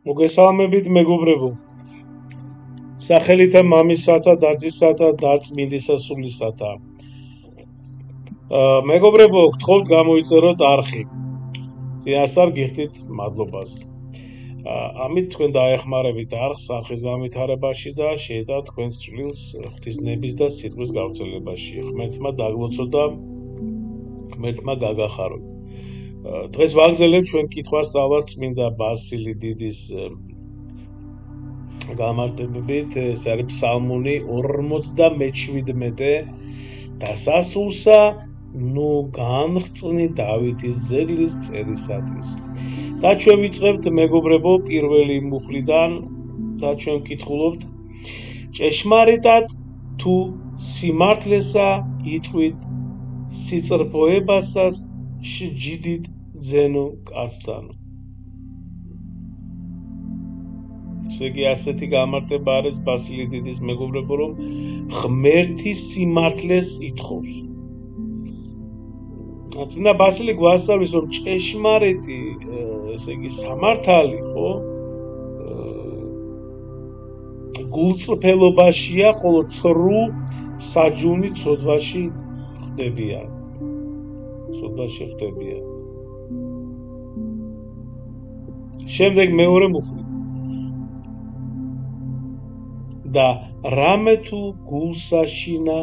მოგესალმებით მეგობრებო. სახელითა მამისათა, დაცისათა, დაწმინდისა სულისათა. მეგობრებო, გთხოვთ გამოიწეროთ არხი. წინასწარ გიხდით მადლობას. ამით თქვენ დაეხმარებით არხს არხის განვითარებაში და შეედათ თქვენს წვლილს ღვთისნების და სიტყვის გავრცელებაში. ღმერთმა დაგლოცოთ და ღმერთმა გაგახაროთ. დღეს ვაგრძელებთ ჩვენ კითხვას სწავლას წმინდა ბასილი დიდის გამარტებებით. ეს არის ფსალმუნი 47 დასასრულსა ნუ განღწნი დავითის ძეგლის წერისათვის. და ჩვენ ვიწყებთ მეგობრებო პირველი მუხლიდან და ჩვენ ვკითხულობთ ჭეშმარიტად თუ სიმართლესა იტყვით სიწრფოებასას შეჯიდით ძენო კაცთან. შეგი ასეთი გამარტება არის ბასილი დიდის მეგობრებო, რომ ღმერთი სიმართლეს ითხოვს. წმინდა ბასილი გვასწავლის, რომ ჭეშმარიტი, ესე იგი სამართალი, ხო? გულწრფელობაშია, ხოლო ცრუ საჯუნი ცოდვაში ხდებია. შემდეგ მეორე მუხლი. და რამე თუ გულსაშინა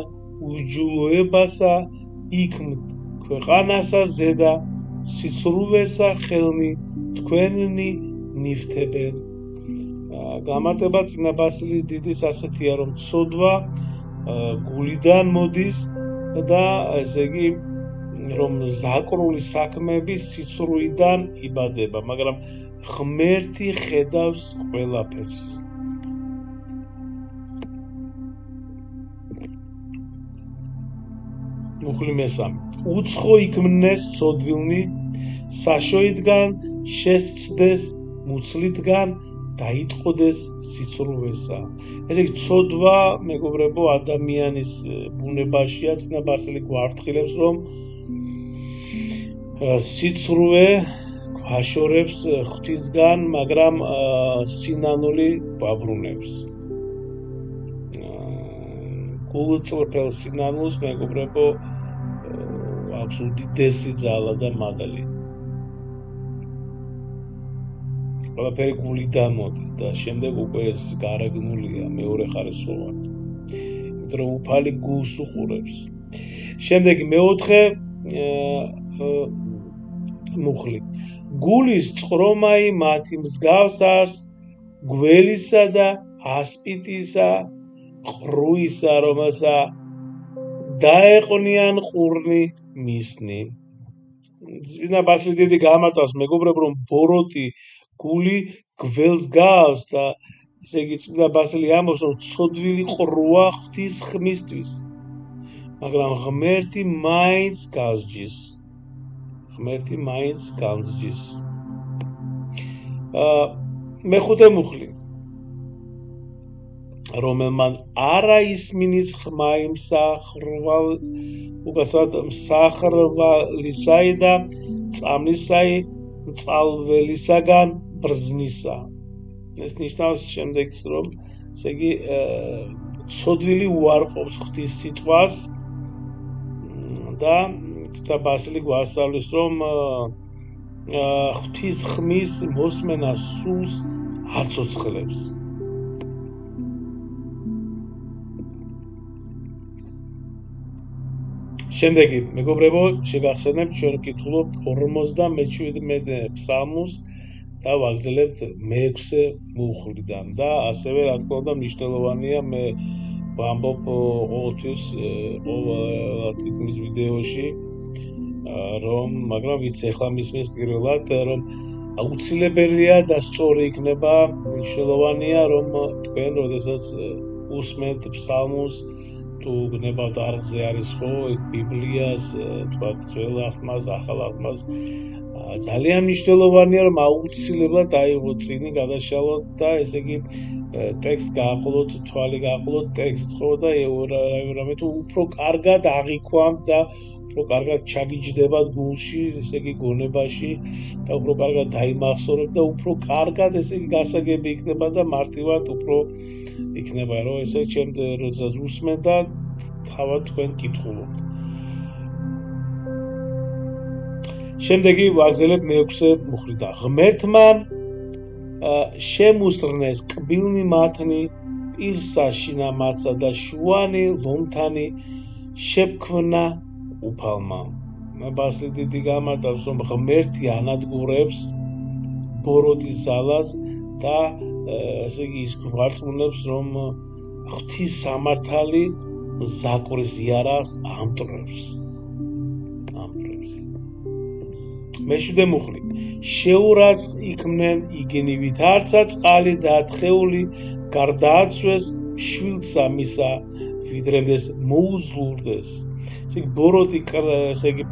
უჯულოებასა იქმთ ქვეყანასა ზედა სიცრუვესა ხელნი თქვენი ნიფთებენ. გამარტება წმინდა ბასილის დიდის ასეთია, რომ ცოდვა გულიდან მოდის და ესე იგი რომ ზაკრული საქმეები სიცრუიდან იბადება, მაგრამ ღმერთი ხედავს ყველაფერს. მუხლი მესამე. უცხო იქმნეს ცოდვილნი, საშოიდგან შესწდეს მუცლიდგან დაიტყოდეს სიცრუვესა. ესე იგი ცოდვა, მეგობრებო, ადამიანის ბუნებაშია. წმინდა ბასილი გვარტყილებს, რომ სიცრუე გვაშორებს ღვთისგან, მაგრამ სინანული გვაბრუნებს. გულწრფელ სინანულს, მეგობრებო, აქვს უდიდესი ძალა და მადლი. ყველაფერი გულიდან მოდის და შემდეგ უკვე ეს გარეგნულია, მეორე ხარისხოვანი. იმიტომ რომ უფალი გულს უყურებს. შემდეგ მეოთხე მუხლი. გულის წყრომაი მათი მსგავს არს გველისა და ასპიტისა ყრუისა, რომელსა დაეყნიან ყურნი მისნი. წმინდა ბასილი დიდი გამარტავს მეგობრებო, რომ ბოროტი გული გველს გავს და ესე იგი წმინდა ბასილი ამბობს, რომ ცოდვილი ყრუა ღვთის ხმისთვის, მაგრამ ღმერთი მაინც გასჯის. მეხუთე მუხლი. რომელმან არა ისმინის ხმა მსახრვალისაი და წამლისაი მწალველისაგან ბრძნისა. ეს ნიშნავს შემდეგს, რომ ესე იგი ცოდვილი უარყოფს ღვთის სიტყვას და წმინდა ბასილი გვასწავლის, რომ ღვთის ხმის მოსმენა სულს აცოცხლებს. შემდეგი, მეგობრებო, შეგახსენებთ, ჩვენ ვკითხულობთ 47 ფსალმუნს და ვაგრძელებთ მე-6 მუხლიდან და ასევე, რა თქმა უნდა, მნიშვნელოვანია, მე ვამბობ ყოველთვის თითქმის ვიდეოში, მაგრამ ვიც ახლა მისმის პირველად, რომ აუცილებელია და სწორი იქნება, მნიშვნელოვანია, რომ თქვენ, როდესაც უსმენთ ფსალმუნს, თუ გნებავთ არხზე არის ხო, ბიბლიას, თქვათ ძველ აღთმას, ახალ აღთმას, ძალიან მნიშვნელოვანია, რომ აუცილებლად აიღოთ წინი, გადაშალოთ და ესე იგი ტექსტ გააყოლოთ, თვალი გააყოლოთ ტექსტ ხო და რამე თუ უფრო კარგად აღიქვამთ და უფრო კარგად ჩაგიჯდებათ გულში, ესე იგი გონებაში და უფრო კარგად დაიმახსოვრებ და უფრო კარგად ესე იგი გასაგები იქნება და მარტივად უფრო იქნება, რომ ესე ჩემს როდესაც უსმენ და თავად თქვენ კითხულობთ. შემდეგი ვაგზელებ მეექვსე მუხრიდან. ღმერთმა შემუსწრნეს კბილნი მათნი, პირსა შინამაცა და შუანი ლომთანი შეფქვნა უფალმა. ბასილი დიდი გამარტავს, რომ ღმერთი ანადგურებს ბოროტის ზალას და ესე იგი ის გვარწმუნებს, რომ ღვთის სამართალი ზაკურის იარაღს ამტვრევს. მეშვიდე მუხლი. შეურაც იქმნენ იგენი ვითარცა წყალი და თხეული გარდააცვეს შვილსა მისა ვიდრემდეს მოუზლურდეს. ესე იგი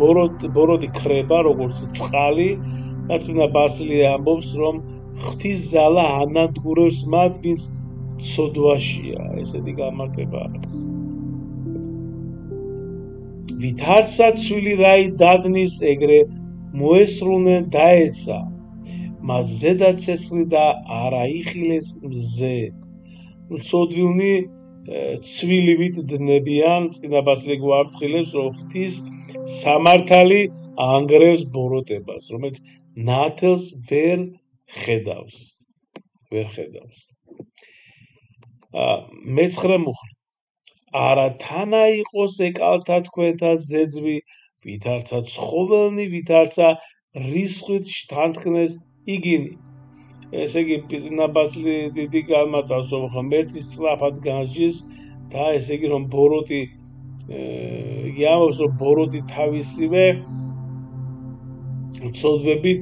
ბოროტი ქრება როგორც წყალი და წმინდა ბასილი ამბობს, რომ ღვთის ზალა ანადგურებს მათ, ვინც ცოდვაშია. ესეთი გამარტება არის. ვითარცა ცვილი რაი დადნის ეგრე მოესრულნენ დაეცა, მას ზედა ცეცხლი და არა იხილეს მზე. ცოდვილნი ცვილივით დნებიან, წმინდა ბასილი გვაფრთხილებს, რომ ღვთის სამართალი ანგრევს ბოროტებას, რომელიც ნათელს ვერ ხედავს. მეცხრე მუხლი. არა თანა იყოს ეკალთა თქვენთა ძეძვი, ვითარცა ცხოველნი, ვითარცა რისხვით შთანთქნეს იგინი. ესე იგი წმინდა ბასილი დიდი გამარტავს, რომ ღმერთი სწრაფად განსჯის და ესე იგი რომ ბოროტი ამბობს, რომ ბოროტი თავისივე ცოდვებით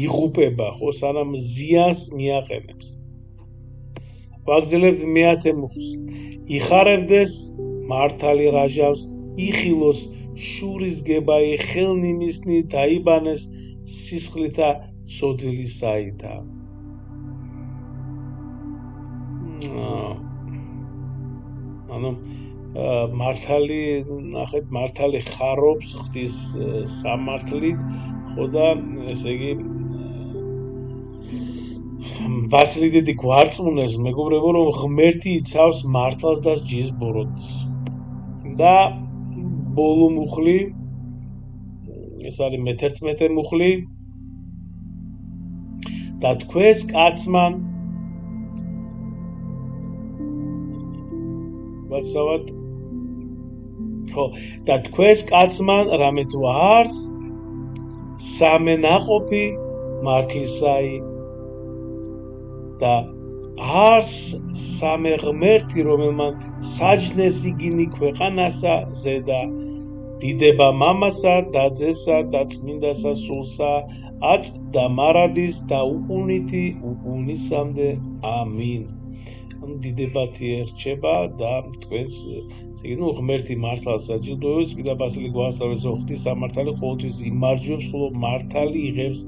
იღუპება, ხო, სანამ ზიანს მიაყენებს. ვაგზელებთ მეათე მუხლს. იხარებდეს მართალი რაჟავს, იხილოს შურის გებაი, ხელნი მისნი დაიბანეს სისხლითა ცოდვილი საითა. მართალი, ნახეთ, მართალი ხარობს ღვთის სამართლით, ხო და ესე იგი ბასილი დიდი გვარწმუნებს, მეგობრებო, რომ ღმერთი იცავს მართლს და სჯის ბოროტს. და ბოლო მუხლი, ეს არის მე-11 მუხლი. და თქვენს კაცმან ვაცავად და თქვენს კაცმან რამე თუ არს სამენაყოფი მართლისაი და არს სამე ღმერთი, რომელმან საჯნეს იგინი ქვეყანასა ზედა, დიდება მამასა და ძესა და წმინდასა სულსა, აწ და მარადის და უყუნითი უყუნისამდე. ამინ. დიდებათი ერჩება და თქვენს ღმერთი მართლს საჯილდოებს. წმინდა ბასილი გვასწავლებს, რომ ღვთის სამართალი ყოველთვის იმარჯვებს, ხოლო მართალი იღებს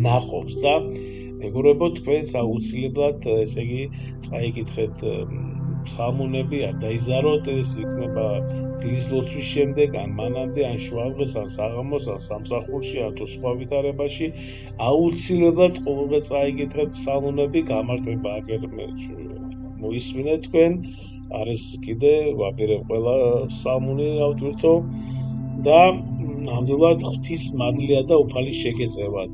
ნაყოფს და მეგობრებო, თქვენს აუცილებლად ესე იგი წაიკითხეთ ფსალმუნები, არ დაიზაროთ, ეს იქნება დილის ლოცვის შემდეგ, ან მანამდე, ან შუადღეს, ან საღამოს, ან სამსახურში, ან თუ სხვა ვითარებაში, აუცილებლად ყოველდღე წაიკითხეთ ფსალმუნები, გამარტება აგერ მოისმინეთ თქვენ, არის კიდე ვაპირებ ყველა ფსალმუნი ავტვირთო და ნამდვილად ღვთის მადლია და უფალი შეგეწევათ.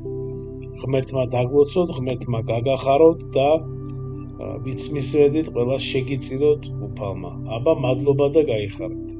ღმერთმა დაგვოცოთ, ღმერთმა გაგახაროთ და ვიცმისვედით ყველა შეგიწიროთ უფალმა. აბა მადლობა და გაიხარეთ.